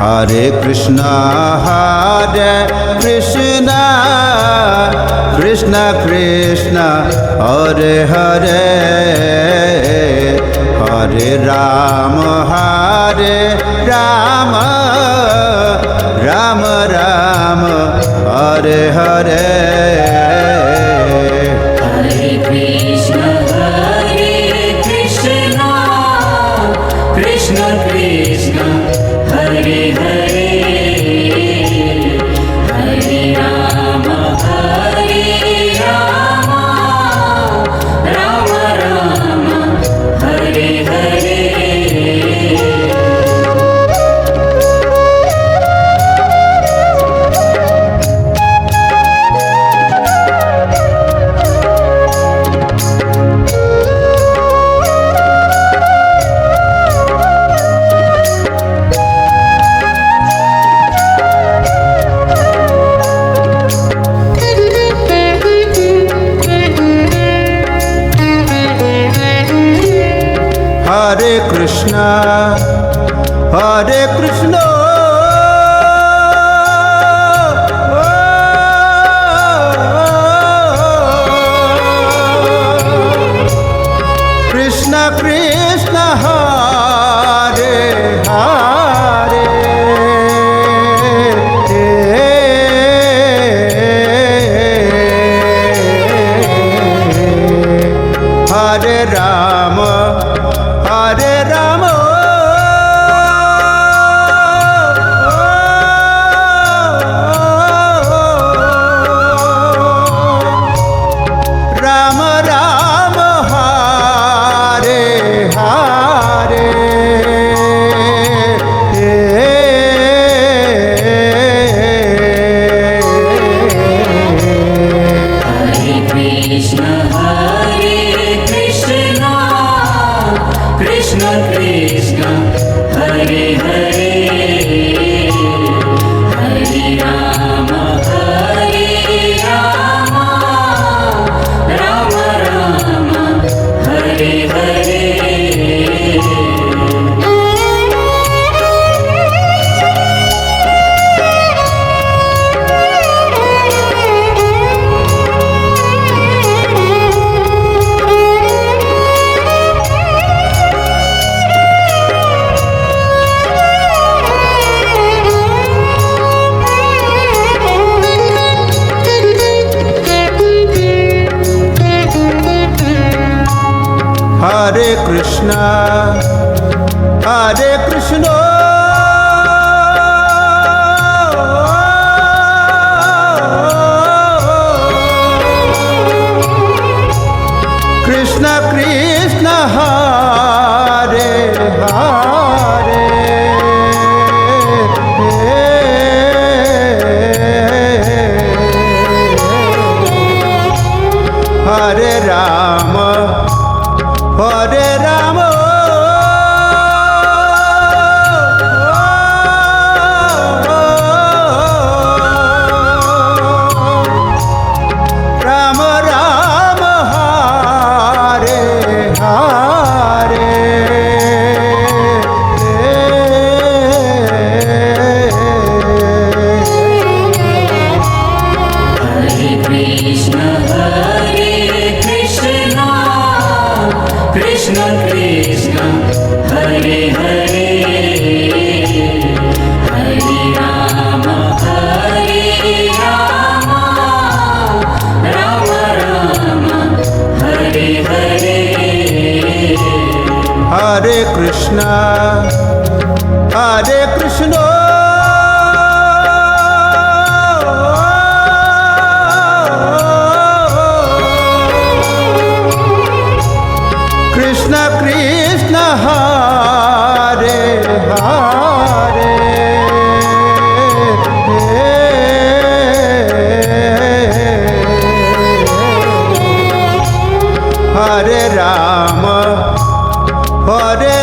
Hare Krishna Krishna Krishna Hare Hare Hare Rama Rama Rama Hare Hare Hare Krishna Krishna Krishna Hare Hare Hare Rama Rama Rama Hare Hare Hare Krishna Krishna Krishna Hare Hare Hare Rama Rama Rama Hare Hare Hare Krishna Krishna Krishna Hare Hare Hare Rama Rama Rama Hare Hare Hare Krishna Krishna Krishna Hare Hare Hare Rama Rama Rama Hare Hare Hare Krishna Krishna Krishna Hare Hare Hare Rama Rama Rama Hare Hare Hare Krishna Krishna Krishna Hare Hare Hare Rama Hare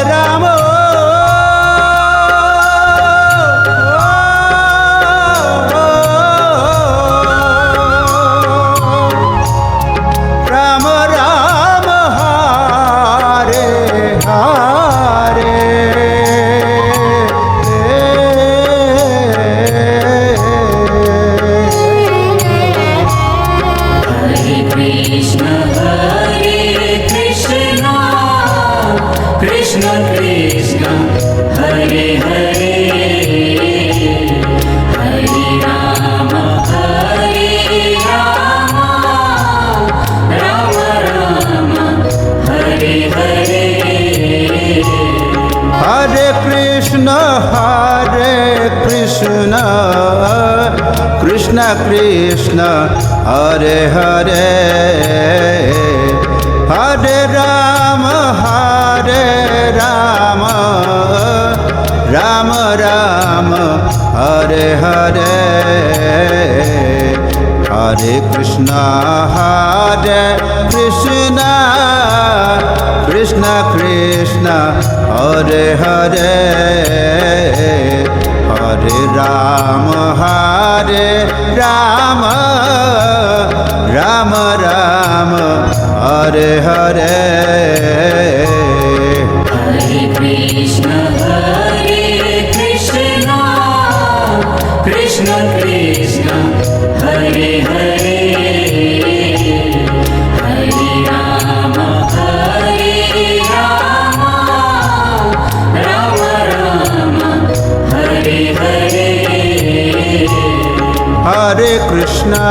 Krishna Krishna Hare Hare Hare Ram Ram Ram Hare Hare Hare Krishna Krishna Krishna Hare Hare Hare Ram Ram Ram Hare Hare Hare Krishna, Krishna Krishna, Hare Hare, Hare Rama, Rama Rama, Hare Hare. Hare Krishna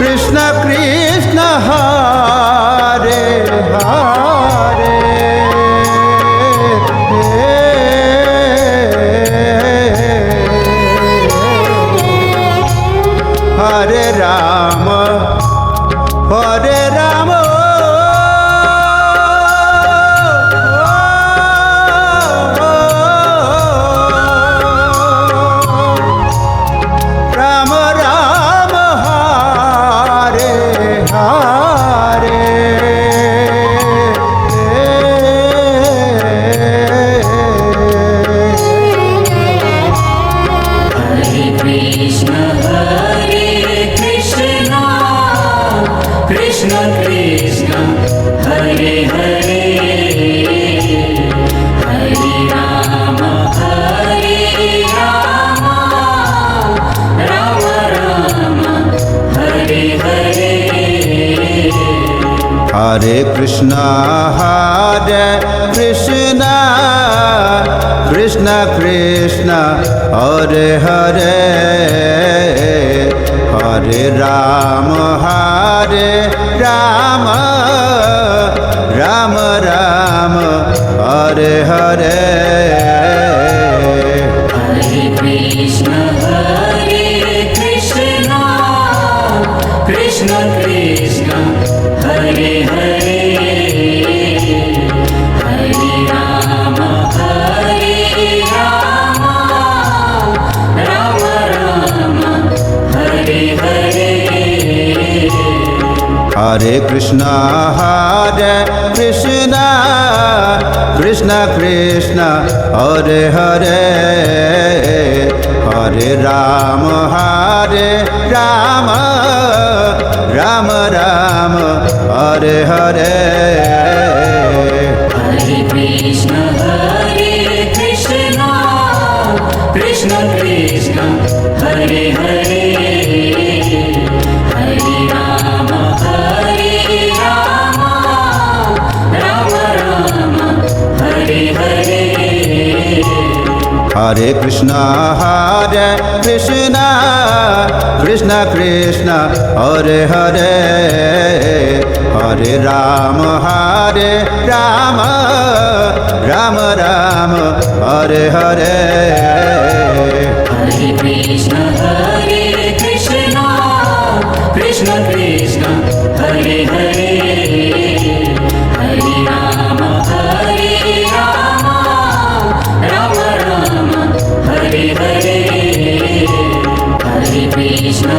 Krishna Krishna Hare Hare Hare Rama Krishna Krishna, Hare Hare, Hare Rama, Rama Rama, Hare Hare. Hare Krishna Krishna Krishna Hare Hare Hare Rama Rama Rama Hare Hare Hare Krishna, Krishna Krishna, Hare Hare, Hare Rama, Rama Rama, Hare Hare. Hare Krishna Krishna Krishna Hare Hare Hare Rama Rama Rama Hare Hare Hare Krishna, Krishna Krishna, Hare Hare, Hare Rama, Rama Rama, Hare Hare. Hare Krishna Krishna Krishna Hare Hare Hare Rama Rama Rama Hare Hare Hare Krishna, Krishna Krishna, Hare Hare, Hare Rama, Rama Rama, Hare Hare, Hare Krishna.